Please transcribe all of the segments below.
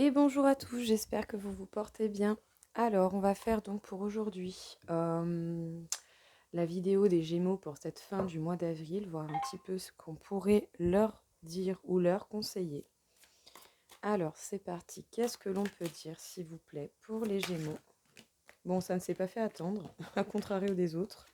Et bonjour à tous, j'espère que vous vous portez bien. Alors, on va faire donc pour aujourd'hui la vidéo des Gémeaux pour cette fin du mois d'avril, voir un petit peu ce qu'on pourrait leur dire ou leur conseiller. Alors, c'est parti. Qu'est-ce que l'on peut dire, s'il vous plaît, pour les Gémeaux? Bon, ça ne s'est pas fait attendre, à contrario des autres.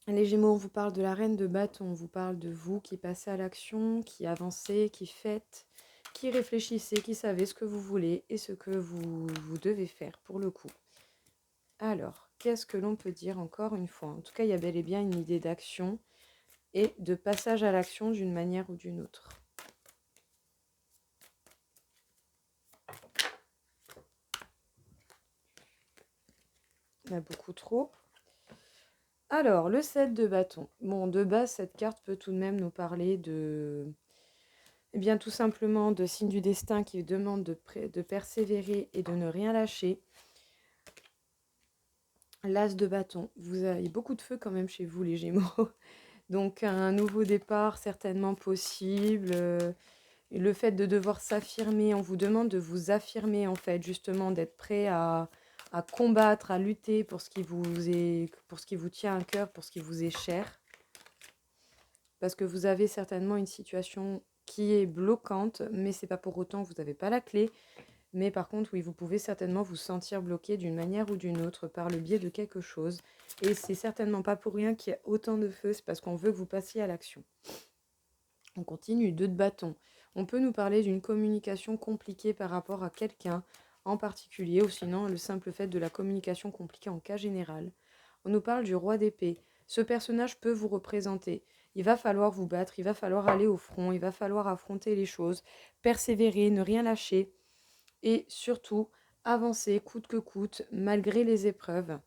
Les Gémeaux, on vous parle de la reine de bâton, on vous parle de vous qui passez à l'action, qui avancez, qui faites, qui réfléchissez, qui savez ce que vous voulez et ce que vous devez faire pour le coup. Alors, qu'est-ce que l'on peut dire encore une fois? En tout cas, il y a bel et bien une idée d'action et de passage à l'action d'une manière ou d'une autre. Il y en a beaucoup trop. Alors, le 7 de bâton. Bon, de base, cette carte peut tout de même nous parler de... Eh bien, tout simplement de signes du destin qui demandent de persévérer et de ne rien lâcher. L'as de bâton. Vous avez beaucoup de feu quand même chez vous, les Gémeaux. Donc, un nouveau départ certainement possible. Le fait de devoir s'affirmer, on vous demande de vous affirmer en fait, justement d'être prêt à combattre, à lutter pour ce qui pour ce qui vous tient à cœur, pour ce qui vous est cher. Parce que vous avez certainement une situation qui est bloquante, mais c'est pas pour autant que vous n'avez pas la clé. Mais par contre, oui, vous pouvez certainement vous sentir bloqué d'une manière ou d'une autre par le biais de quelque chose. Et c'est certainement pas pour rien qu'il y a autant de feu, c'est parce qu'on veut que vous passiez à l'action. On continue, 2 de bâton. On peut nous parler d'une communication compliquée par rapport à quelqu'un en particulier, ou sinon le simple fait de la communication compliquée en cas général. On nous parle du roi d'épée. Ce personnage peut vous représenter. Il va falloir vous battre, il va falloir aller au front, il va falloir affronter les choses, persévérer, ne rien lâcher et surtout avancer coûte que coûte, malgré les épreuves.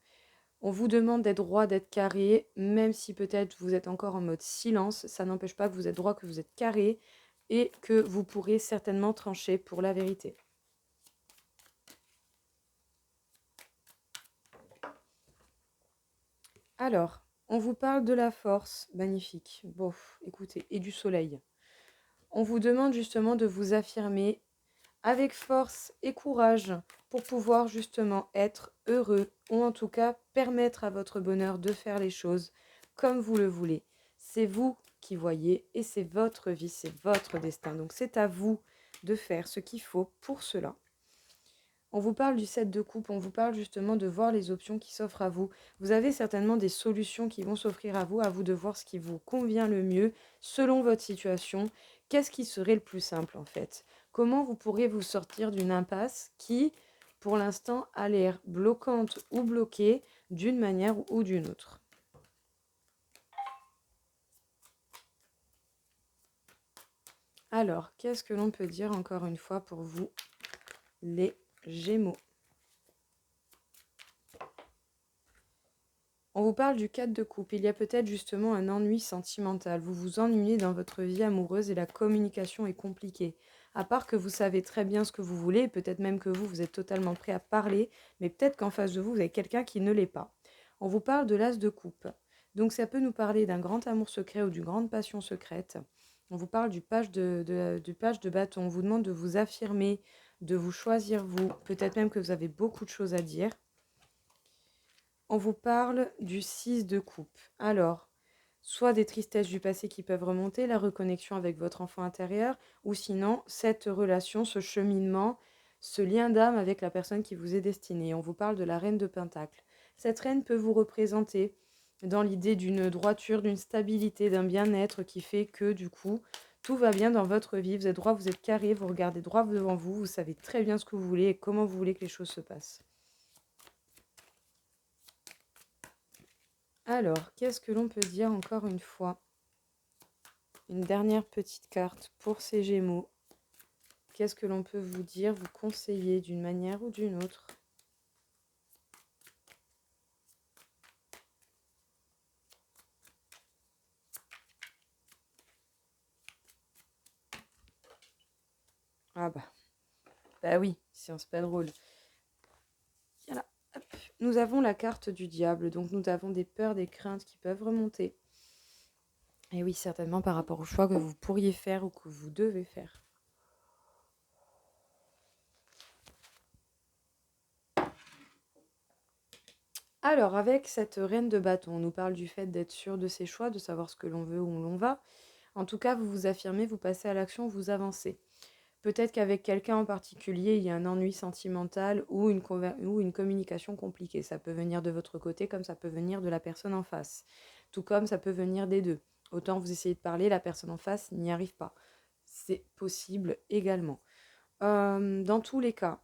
On vous demande d'être droit, d'être carré, même si peut-être vous êtes encore en mode silence, ça n'empêche pas que vous êtes droit, que vous êtes carré et que vous pourrez certainement trancher pour la vérité. Alors, on vous parle de la force, magnifique, bon, écoutez, et du soleil. On vous demande justement de vous affirmer avec force et courage pour pouvoir justement être heureux ou en tout cas permettre à votre bonheur de faire les choses comme vous le voulez. C'est vous qui voyez et c'est votre vie, c'est votre destin. Donc c'est à vous de faire ce qu'il faut pour cela. On vous parle du 7 de coupe, on vous parle justement de voir les options qui s'offrent à vous. Vous avez certainement des solutions qui vont s'offrir à vous de voir ce qui vous convient le mieux selon votre situation. Qu'est-ce qui serait le plus simple en fait? Comment vous pourriez vous sortir d'une impasse qui, pour l'instant, a l'air bloquante ou bloquée d'une manière ou d'une autre? Alors, qu'est-ce que l'on peut dire encore une fois pour vous, les Gémeaux? On vous parle du 4 de coupe. Il y a peut-être justement un ennui sentimental. Vous vous ennuyez dans votre vie amoureuse et la communication est compliquée. À part que vous savez très bien ce que vous voulez, peut-être même que vous êtes totalement prêt à parler, mais peut-être qu'en face de vous, vous avez quelqu'un qui ne l'est pas. On vous parle de l'as de coupe. Donc ça peut nous parler d'un grand amour secret ou d'une grande passion secrète. On vous parle du page de bâton. On vous demande de vous affirmer, de vous choisir vous. Peut-être même que vous avez beaucoup de choses à dire. On vous parle du 6 de coupe. Alors, soit des tristesses du passé qui peuvent remonter, la reconnexion avec votre enfant intérieur, ou sinon cette relation, ce cheminement, ce lien d'âme avec la personne qui vous est destinée. On vous parle de la reine de Pentacle. Cette reine peut vous représenter dans l'idée d'une droiture, d'une stabilité, d'un bien-être qui fait que du coup, tout va bien dans votre vie. Vous êtes droit, vous êtes carré, vous regardez droit devant vous, vous savez très bien ce que vous voulez et comment vous voulez que les choses se passent. Alors, qu'est-ce que l'on peut dire encore une fois? Une dernière petite carte pour ces Gémeaux. Qu'est-ce que l'on peut vous dire, vous conseiller d'une manière ou d'une autre? Ah bah oui, science pas drôle. Voilà. Hop. Nous avons la carte du diable, donc nous avons des peurs, des craintes qui peuvent remonter. Et oui, certainement par rapport au choix que vous pourriez faire ou que vous devez faire. Alors, avec cette reine de bâton, on nous parle du fait d'être sûr de ses choix, de savoir ce que l'on veut, où l'on va. En tout cas, vous vous affirmez, vous passez à l'action, vous avancez. Peut-être qu'avec quelqu'un en particulier, il y a un ennui sentimental ou ou une communication compliquée. Ça peut venir de votre côté comme ça peut venir de la personne en face. Tout comme ça peut venir des deux. Autant vous essayez de parler, la personne en face n'y arrive pas. C'est possible également. Dans tous les cas,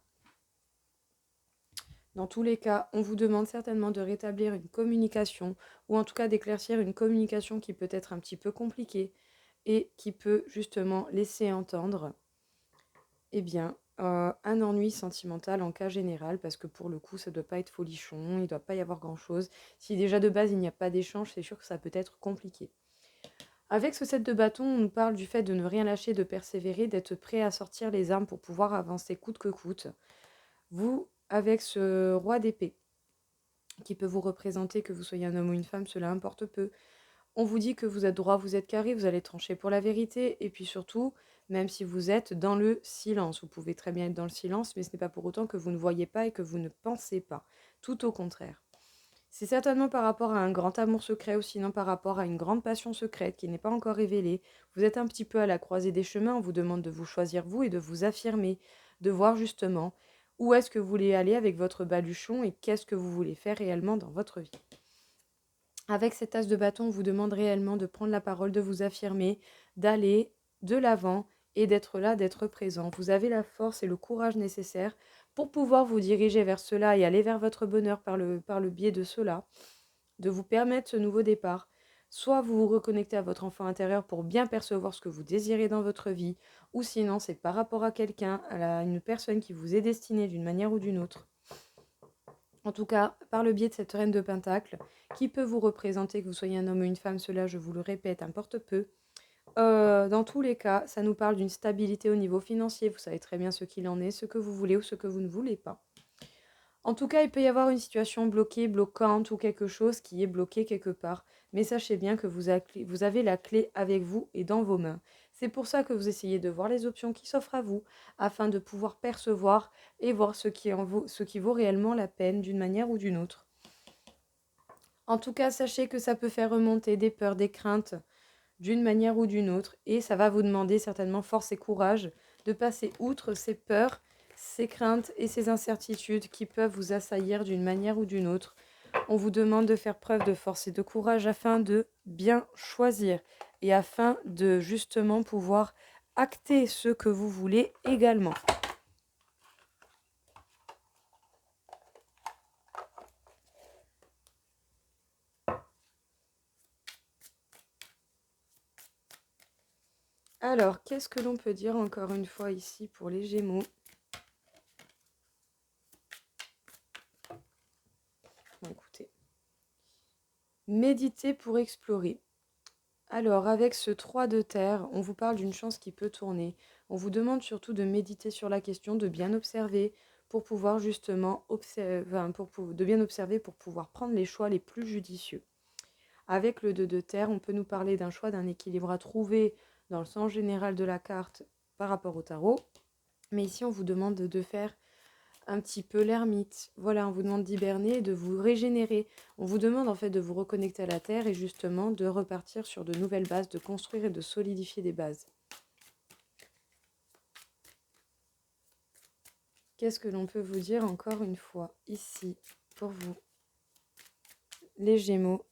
on vous demande certainement de rétablir une communication ou en tout cas d'éclaircir une communication qui peut être un petit peu compliquée et qui peut justement laisser entendre eh bien, un ennui sentimental en cas général, parce que pour le coup, ça ne doit pas être folichon, il ne doit pas y avoir grand-chose. Si déjà de base il n'y a pas d'échange, c'est sûr que ça peut être compliqué. Avec ce set de bâtons, on nous parle du fait de ne rien lâcher, de persévérer, d'être prêt à sortir les armes pour pouvoir avancer coûte que coûte. Vous, avec ce roi d'épée, qui peut vous représenter, que vous soyez un homme ou une femme, cela importe peu. On vous dit que vous êtes droit, vous êtes carré, vous allez trancher pour la vérité, et puis surtout, même si vous êtes dans le silence, vous pouvez très bien être dans le silence, mais ce n'est pas pour autant que vous ne voyez pas et que vous ne pensez pas. Tout au contraire. C'est certainement par rapport à un grand amour secret ou sinon par rapport à une grande passion secrète qui n'est pas encore révélée. Vous êtes un petit peu à la croisée des chemins, on vous demande de vous choisir vous et de vous affirmer, de voir justement où est-ce que vous voulez aller avec votre baluchon et qu'est-ce que vous voulez faire réellement dans votre vie. Avec cet as de bâton, on vous demande réellement de prendre la parole, de vous affirmer, d'aller de l'avant et d'être là, d'être présent. Vous avez la force et le courage nécessaires pour pouvoir vous diriger vers cela et aller vers votre bonheur par le biais de cela, de vous permettre ce nouveau départ. Soit vous vous reconnectez à votre enfant intérieur pour bien percevoir ce que vous désirez dans votre vie, ou sinon c'est par rapport à quelqu'un, à une personne qui vous est destinée d'une manière ou d'une autre. En tout cas, par le biais de cette reine de Pentacle, qui peut vous représenter, que vous soyez un homme ou une femme, cela, je vous le répète, importe peu. Dans tous les cas, ça nous parle d'une stabilité au niveau financier. Vous savez très bien ce qu'il en est, ce que vous voulez ou ce que vous ne voulez pas. En tout cas, il peut y avoir une situation bloquée, bloquante ou quelque chose qui est bloqué quelque part. Mais sachez bien que vous avez la clé avec vous et dans vos mains. C'est pour ça que vous essayez de voir les options qui s'offrent à vous afin de pouvoir percevoir et voir ce qui vaut réellement la peine d'une manière ou d'une autre. En tout cas, sachez que ça peut faire remonter des peurs, des craintes d'une manière ou d'une autre et ça va vous demander certainement force et courage de passer outre ces peurs, ces craintes et ces incertitudes qui peuvent vous assaillir d'une manière ou d'une autre. On vous demande de faire preuve de force et de courage afin de bien choisir et afin de justement pouvoir acter ce que vous voulez également. Alors, qu'est-ce que l'on peut dire encore une fois ici pour les Gémeaux? Bon, écoutez, méditer pour explorer. Alors, avec ce 3 de terre, on vous parle d'une chance qui peut tourner. On vous demande surtout de méditer sur la question, de bien observer pour pouvoir justement de bien observer pour pouvoir prendre les choix les plus judicieux. Avec le 2 de terre, on peut nous parler d'un choix, d'un équilibre à trouver dans le sens général de la carte par rapport au tarot. Mais ici, on vous demande de faire un petit peu l'ermite. Voilà, on vous demande d'hiberner et de vous régénérer. On vous demande en fait de vous reconnecter à la terre et justement de repartir sur de nouvelles bases, de construire et de solidifier des bases. Qu'est-ce que l'on peut vous dire encore une fois ici pour vous, les Gémeaux?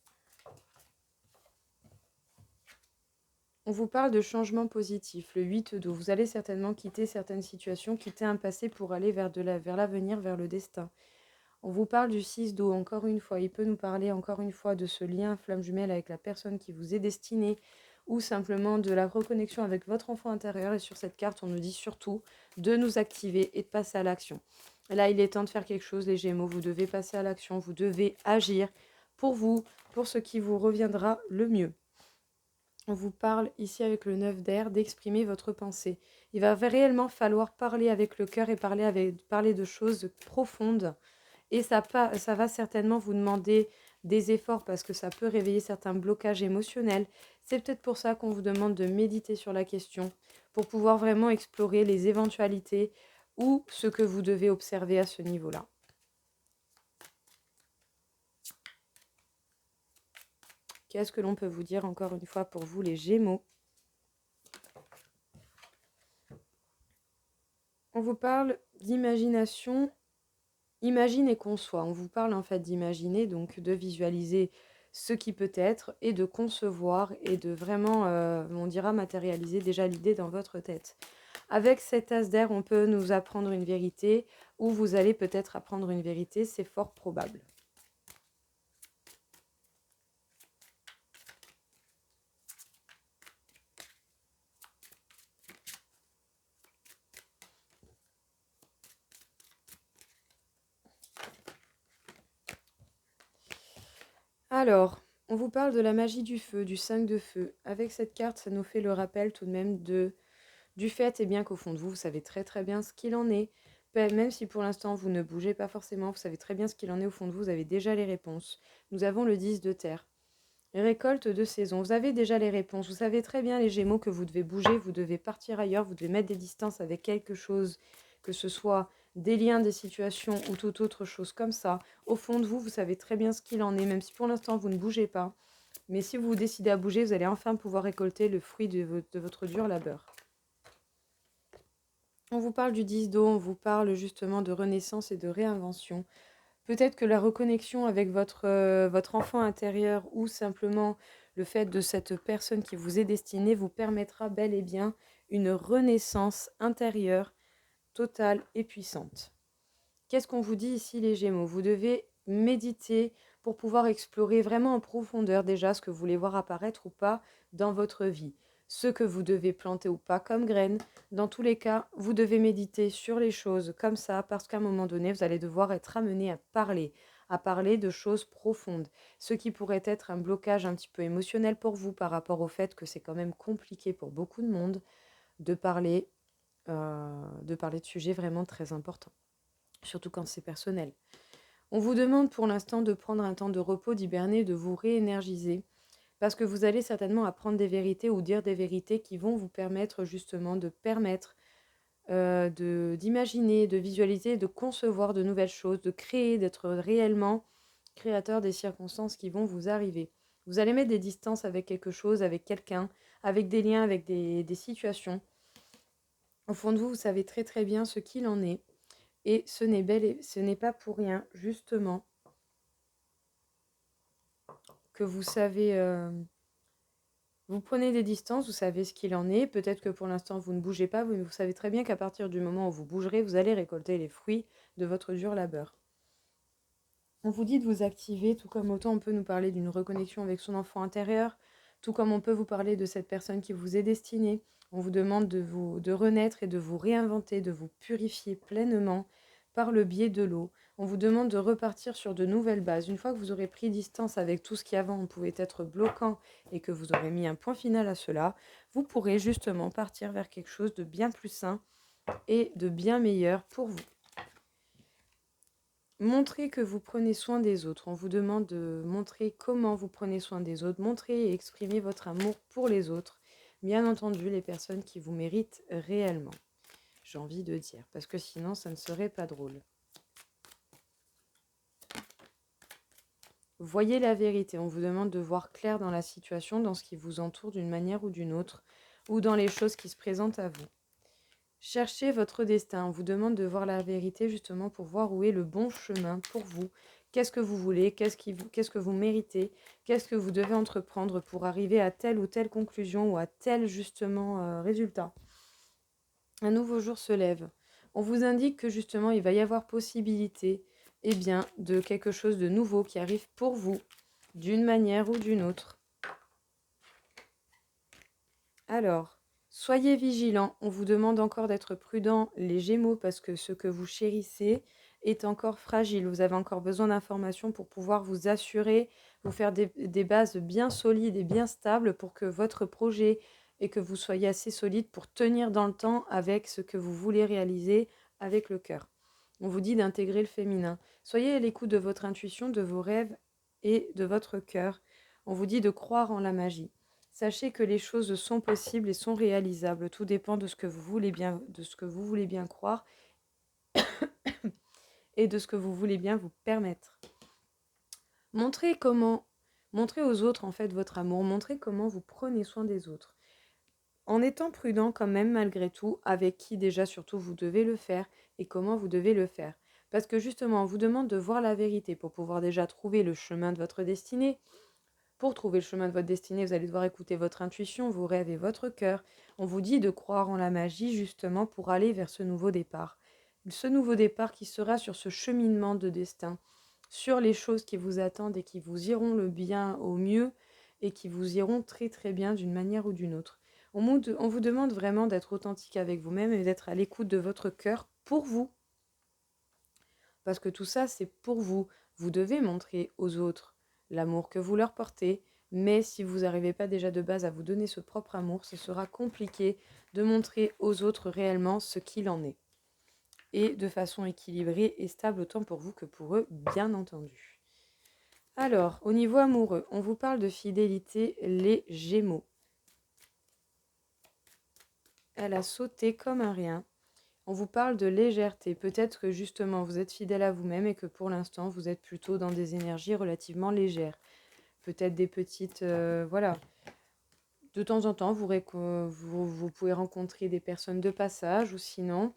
On vous parle de changement positif, le 8 d'eau. Vous allez certainement quitter certaines situations, quitter un passé pour aller vers l'avenir, vers le destin. On vous parle du 6 d'eau, encore une fois. Il peut nous parler encore une fois de ce lien flamme jumelle avec la personne qui vous est destinée ou simplement de la reconnexion avec votre enfant intérieur. Et sur cette carte, on nous dit surtout de nous activer et de passer à l'action. Là, il est temps de faire quelque chose, les Gémeaux. Vous devez passer à l'action, vous devez agir pour vous, pour ce qui vous reviendra le mieux. On vous parle ici avec le 9 d'air d'exprimer votre pensée. Il va réellement falloir parler avec le cœur et parler de choses profondes. Et ça va certainement vous demander des efforts parce que ça peut réveiller certains blocages émotionnels. C'est peut-être pour ça qu'on vous demande de méditer sur la question pour pouvoir vraiment explorer les éventualités ou ce que vous devez observer à ce niveau-là. Qu'est-ce que l'on peut vous dire encore une fois pour vous les Gémeaux? On vous parle d'imagination, imagine et conçoit. On vous parle en fait d'imaginer, donc de visualiser ce qui peut être et de concevoir et de vraiment, on dira matérialiser déjà l'idée dans votre tête. Avec cet as d'air, on peut nous apprendre une vérité ou vous allez peut-être apprendre une vérité, c'est fort probable. Alors, on vous parle de la magie du feu, du 5 de feu. Avec cette carte, ça nous fait le rappel tout de même du fait bien qu'au fond de vous, vous savez très très bien ce qu'il en est. Même si pour l'instant vous ne bougez pas forcément, vous savez très bien ce qu'il en est au fond de vous, vous avez déjà les réponses. Nous avons le 10 de terre. Récolte de saison, vous avez déjà les réponses. Vous savez très bien les Gémeaux que vous devez bouger, vous devez partir ailleurs, vous devez mettre des distances avec quelque chose, que ce soit des liens, des situations ou toute autre chose comme ça. Au fond de vous, vous savez très bien ce qu'il en est, même si pour l'instant vous ne bougez pas. Mais si vous décidez à bouger, vous allez enfin pouvoir récolter le fruit de votre dur labeur. On vous parle du 10 d'eau, on vous parle justement de renaissance et de réinvention. Peut-être que la reconnexion avec votre enfant intérieur ou simplement le fait de cette personne qui vous est destinée vous permettra bel et bien une renaissance intérieure totale et puissante. Qu'est-ce qu'on vous dit ici les Gémeaux? Vous devez méditer pour pouvoir explorer vraiment en profondeur déjà ce que vous voulez voir apparaître ou pas dans votre vie. Ce que vous devez planter ou pas comme graines. Dans tous les cas, vous devez méditer sur les choses comme ça parce qu'à un moment donné, vous allez devoir être amené à parler de choses profondes. Ce qui pourrait être un blocage un petit peu émotionnel pour vous par rapport au fait que c'est quand même compliqué pour beaucoup de monde de parler, de sujets vraiment très importants surtout quand c'est personnel. On vous demande pour l'instant de prendre un temps de repos, d'hiberner, de vous réénergiser, parce que vous allez certainement apprendre des vérités ou dire des vérités qui vont vous permettre justement de permettre d'imaginer, de visualiser, de concevoir de nouvelles choses, de créer, d'être réellement créateur des circonstances qui vont vous arriver. Vous allez mettre des distances avec quelque chose, avec quelqu'un, avec des liens, avec des situations. Au fond de vous, vous savez très très bien ce qu'il en est. Et ce n'est pas pour rien, justement, que vous savez, vous prenez des distances, vous savez ce qu'il en est. Peut-être que pour l'instant, vous ne bougez pas, mais vous savez très bien qu'à partir du moment où vous bougerez, vous allez récolter les fruits de votre dur labeur. On vous dit de vous activer, tout comme autant on peut nous parler d'une reconnexion avec son enfant intérieur, tout comme on peut vous parler de cette personne qui vous est destinée. On vous demande de renaître et de vous réinventer, de vous purifier pleinement par le biais de l'eau. On vous demande de repartir sur de nouvelles bases. Une fois que vous aurez pris distance avec tout ce qui avant pouvait être bloquant et que vous aurez mis un point final à cela, vous pourrez justement partir vers quelque chose de bien plus sain et de bien meilleur pour vous. Montrez que vous prenez soin des autres. On vous demande de montrer comment vous prenez soin des autres. Montrez et exprimez votre amour pour les autres. Bien entendu, les personnes qui vous méritent réellement. J'ai envie de dire, parce que sinon, ça ne serait pas drôle. Voyez la vérité. On vous demande de voir clair dans la situation, dans ce qui vous entoure d'une manière ou d'une autre, ou dans les choses qui se présentent à vous. Cherchez votre destin. On vous demande de voir la vérité justement pour voir où est le bon chemin pour vous. Qu'est-ce que vous voulez? Qu'est-ce que vous méritez? Qu'est-ce que vous devez entreprendre pour arriver à telle ou telle conclusion ou à tel justement résultat? Un nouveau jour se lève. On vous indique que justement il va y avoir possibilité de quelque chose de nouveau qui arrive pour vous d'une manière ou d'une autre. Alors, soyez vigilants. On vous demande encore d'être prudent, les Gémeaux, parce que ce que vous chérissez est encore fragile. Vous avez encore besoin d'informations pour pouvoir vous assurer, vous faire des bases bien solides et bien stables pour que votre projet et que vous soyez assez solide pour tenir dans le temps avec ce que vous voulez réaliser avec le cœur. On vous dit d'intégrer le féminin. Soyez à l'écoute de votre intuition, de vos rêves et de votre cœur. On vous dit de croire en la magie. Sachez que les choses sont possibles et sont réalisables. Tout dépend de ce que vous voulez bien croire et de ce que vous voulez bien vous permettre. Montrez comment Montrez aux autres en fait votre amour, montrez comment vous prenez soin des autres. En étant prudent quand même malgré tout, avec qui déjà surtout vous devez le faire et comment vous devez le faire. Parce que justement, on vous demande de voir la vérité pour pouvoir déjà trouver le chemin de votre destinée. Pour trouver le chemin de votre destinée, vous allez devoir écouter votre intuition, vos rêves et votre cœur. On vous dit de croire en la magie justement pour aller vers ce nouveau départ. Ce nouveau départ qui sera sur ce cheminement de destin, sur les choses qui vous attendent et qui vous iront le bien au mieux et qui vous iront très très bien d'une manière ou d'une autre. On vous demande vraiment d'être authentique avec vous-même et d'être à l'écoute de votre cœur pour vous. Parce que tout ça, c'est pour vous. Vous devez montrer aux autres l'amour que vous leur portez. Mais si vous n'arrivez pas déjà de base à vous donner ce propre amour, ce sera compliqué de montrer aux autres réellement ce qu'il en est. Et de façon équilibrée et stable autant pour vous que pour eux, bien entendu. Alors, au niveau amoureux, on vous parle de fidélité, les Gémeaux. Elle a sauté comme un rien. On vous parle de légèreté. Peut-être que justement vous êtes fidèle à vous-même et que pour l'instant vous êtes plutôt dans des énergies relativement légères. Peut-être des petites... voilà. De temps en temps, vous pouvez rencontrer des personnes de passage ou sinon,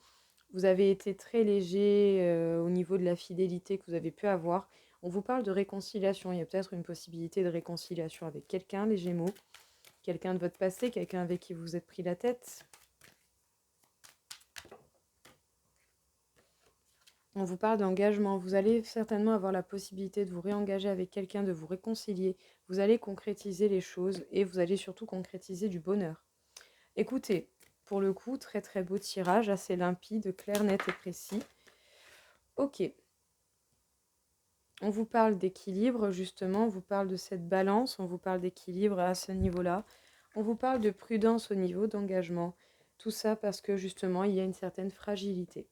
vous avez été très léger au niveau de la fidélité que vous avez pu avoir. On vous parle de réconciliation. Il y a peut-être une possibilité de réconciliation avec quelqu'un, les Gémeaux. Quelqu'un de votre passé, quelqu'un avec qui vous vous êtes pris la tête. On vous parle d'engagement. Vous allez certainement avoir la possibilité de vous réengager avec quelqu'un, de vous réconcilier. Vous allez concrétiser les choses et vous allez surtout concrétiser du bonheur. Écoutez, pour le coup, très très beau tirage, assez limpide, clair, net et précis. Ok. On vous parle d'équilibre, justement, on vous parle de cette balance, on vous parle d'équilibre à ce niveau-là. On vous parle de prudence au niveau d'engagement. Tout ça parce que justement, il y a une certaine fragilité.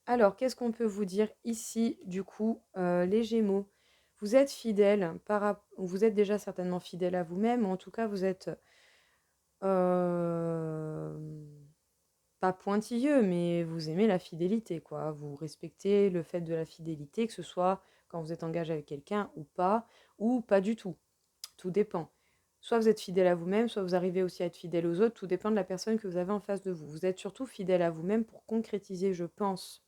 Alors, qu'est-ce qu'on peut vous dire ici, du coup, les Gémeaux? Vous êtes fidèle, vous êtes déjà certainement fidèle à vous-même, ou en tout cas, vous êtes euh, pas pointilleux, mais vous aimez la fidélité, quoi. Vous respectez le fait de la fidélité, que ce soit quand vous êtes engagé avec quelqu'un ou pas du tout. Tout dépend. Soit vous êtes fidèle à vous-même, soit vous arrivez aussi à être fidèle aux autres, tout dépend de la personne que vous avez en face de vous. Vous êtes surtout fidèle à vous-même pour concrétiser, je pense,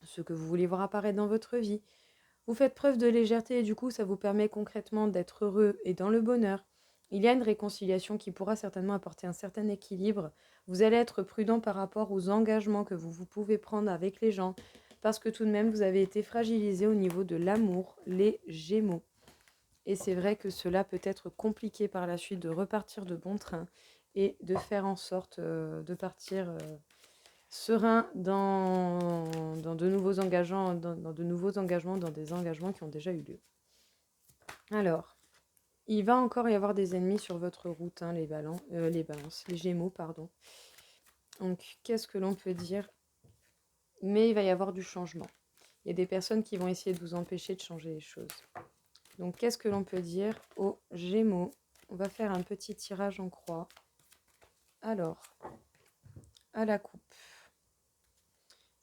ce que vous voulez voir apparaître dans votre vie. Vous faites preuve de légèreté et du coup, ça vous permet concrètement d'être heureux et dans le bonheur. Il y a une réconciliation qui pourra certainement apporter un certain équilibre. Vous allez être prudent par rapport aux engagements que vous pouvez prendre avec les gens, parce que tout de même, vous avez été fragilisé au niveau de l'amour, les Gémeaux. Et c'est vrai que cela peut être compliqué par la suite de repartir de bon train et de faire en sorte de partir serein dans de nouveaux engagements, dans de nouveaux engagements, dans des engagements qui ont déjà eu lieu. Alors, il va encore y avoir des ennemis sur votre route, hein, les Gémeaux, pardon. Donc, qu'est-ce que l'on peut dire? Mais il va y avoir du changement. Il y a des personnes qui vont essayer de vous empêcher de changer les choses. Donc, qu'est-ce que l'on peut dire aux Gémeaux? On va faire un petit tirage en croix. Alors, à la coupe.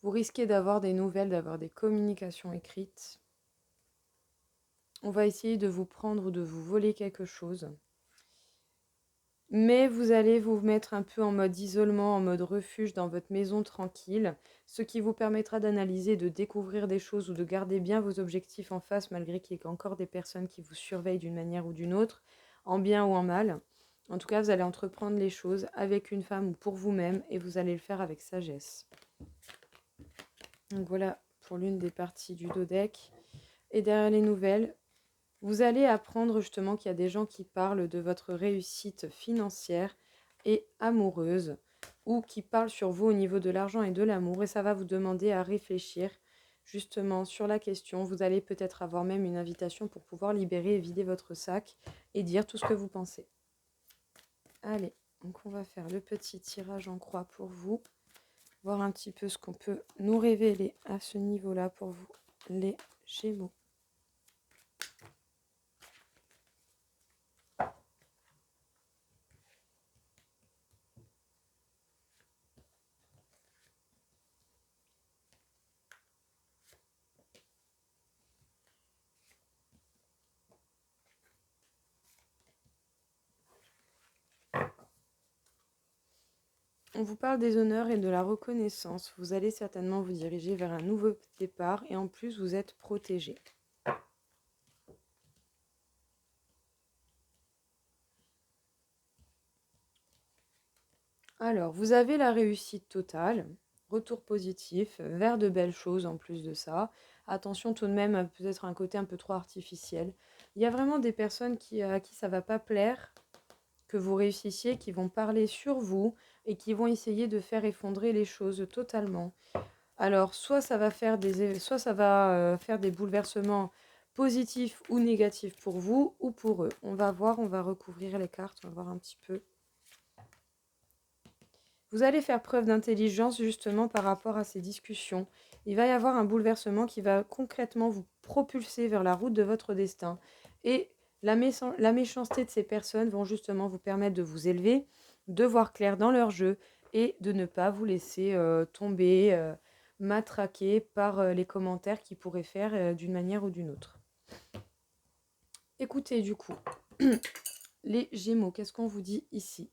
Vous risquez d'avoir des nouvelles, d'avoir des communications écrites. On va essayer de vous prendre ou de vous voler quelque chose. Mais vous allez vous mettre un peu en mode isolement, en mode refuge dans votre maison tranquille, ce qui vous permettra d'analyser, de découvrir des choses ou de garder bien vos objectifs en face malgré qu'il y ait encore des personnes qui vous surveillent d'une manière ou d'une autre, en bien ou en mal. En tout cas, vous allez entreprendre les choses avec une femme ou pour vous-même et vous allez le faire avec sagesse. Donc voilà pour l'une des parties du dos deck. Et derrière les nouvelles, vous allez apprendre justement qu'il y a des gens qui parlent de votre réussite financière et amoureuse ou qui parlent sur vous au niveau de l'argent et de l'amour et ça va vous demander à réfléchir justement sur la question. Vous allez peut-être avoir même une invitation pour pouvoir libérer et vider votre sac et dire tout ce que vous pensez. Allez, donc on va faire le petit tirage en croix pour vous, voir un petit peu ce qu'on peut nous révéler à ce niveau-là pour vous, les Gémeaux. On vous parle des honneurs et de la reconnaissance. Vous allez certainement vous diriger vers un nouveau départ et en plus vous êtes protégé. Alors, vous avez la réussite totale, retour positif, vers de belles choses en plus de ça. Attention tout de même à peut-être un côté un peu trop artificiel. Il y a vraiment des personnes à qui ça va pas plaire que vous réussissiez, qui vont parler sur vous et qui vont essayer de faire effondrer les choses totalement. Alors, soit ça va faire des bouleversements positifs ou négatifs pour vous ou pour eux. On va voir, on va recouvrir les cartes, on va voir un petit peu. Vous allez faire preuve d'intelligence justement par rapport à ces discussions. Il va y avoir un bouleversement qui va concrètement vous propulser vers la route de votre destin. Et la méchanceté de ces personnes vont justement vous permettre de vous élever, de voir clair dans leur jeu et de ne pas vous laisser tomber, matraquer par les commentaires qu'ils pourraient faire d'une manière ou d'une autre. Écoutez du coup, les Gémeaux, qu'est-ce qu'on vous dit ici?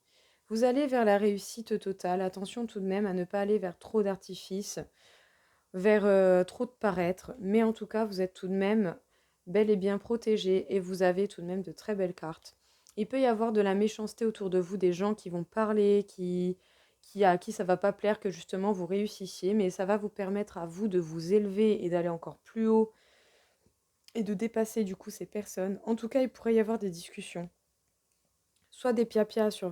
Vous allez vers la réussite totale. Attention tout de même à ne pas aller vers trop d'artifice, vers trop de paraître. Mais en tout cas, vous êtes tout de même bel et bien protégé et vous avez tout de même de très belles cartes. Il peut y avoir de la méchanceté autour de vous, des gens qui vont parler, à qui ça va pas plaire que justement vous réussissiez, mais ça va vous permettre à vous de vous élever et d'aller encore plus haut et de dépasser du coup ces personnes. En tout cas, il pourrait y avoir des discussions. Soit des piapias sur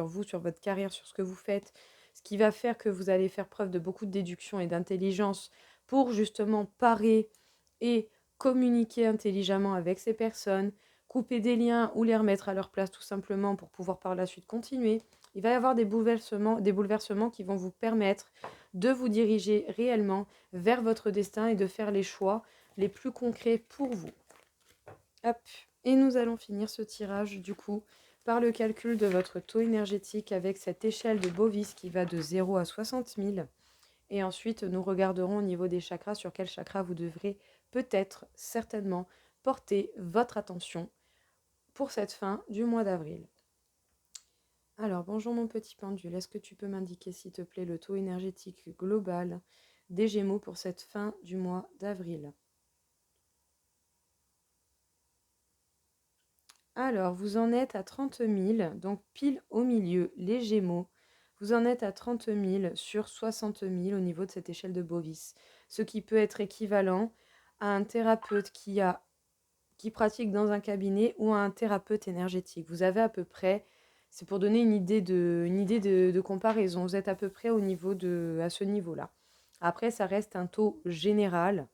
vous, sur votre carrière, sur ce que vous faites, ce qui va faire que vous allez faire preuve de beaucoup de déduction et d'intelligence pour justement parer et communiquer intelligemment avec ces personnes, couper des liens ou les remettre à leur place tout simplement pour pouvoir par la suite continuer. Il va y avoir des bouleversements qui vont vous permettre de vous diriger réellement vers votre destin et de faire les choix les plus concrets pour vous. Hop. Et nous allons finir ce tirage du coup par le calcul de votre taux énergétique avec cette échelle de Bovis qui va de 0 à 60 000. Et ensuite, nous regarderons au niveau des chakras sur quel chakra vous devrez peut-être, certainement, porter votre attention pour cette fin du mois d'avril. Alors, bonjour mon petit pendule, est-ce que tu peux m'indiquer s'il te plaît le taux énergétique global des Gémeaux pour cette fin du mois d'avril? Alors, vous en êtes à 30 000, donc pile au milieu, les Gémeaux. Vous en êtes à 30 000 sur 60 000 au niveau de cette échelle de Bovis. Ce qui peut être équivalent à un thérapeute qui pratique dans un cabinet ou à un thérapeute énergétique. Vous avez à peu près, c'est pour donner une idée de comparaison, vous êtes à peu près à ce niveau-là. Après, ça reste un taux général.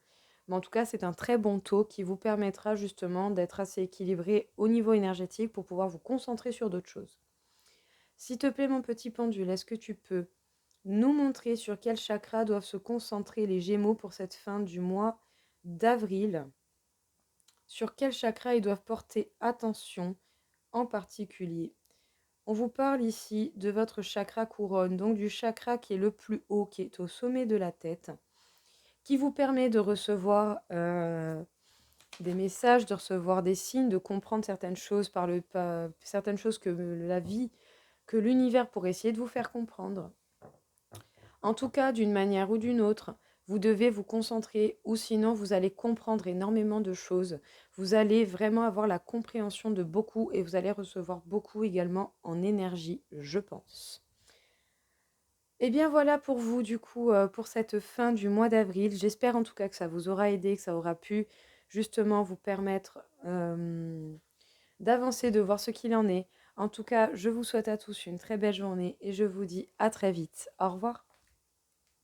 Mais en tout cas, c'est un très bon taux qui vous permettra justement d'être assez équilibré au niveau énergétique pour pouvoir vous concentrer sur d'autres choses. S'il te plaît, mon petit pendule, est-ce que tu peux nous montrer sur quel chakra doivent se concentrer les Gémeaux pour cette fin du mois d'avril? Sur quel chakra ils doivent porter attention en particulier? On vous parle ici de votre chakra couronne, donc du chakra qui est le plus haut, qui est au sommet de la tête, qui vous permet de recevoir des messages, de recevoir des signes, de comprendre certaines choses certaines choses que la vie, que l'univers pourrait essayer de vous faire comprendre. En tout cas, d'une manière ou d'une autre, vous devez vous concentrer ou sinon vous allez comprendre énormément de choses. Vous allez vraiment avoir la compréhension de beaucoup et vous allez recevoir beaucoup également en énergie, je pense. Et bien voilà pour vous du coup pour cette fin du mois d'avril. J'espère en tout cas que ça vous aura aidé, que ça aura pu justement vous permettre d'avancer, de voir ce qu'il en est. En tout cas, je vous souhaite à tous une très belle journée et je vous dis à très vite. Au revoir.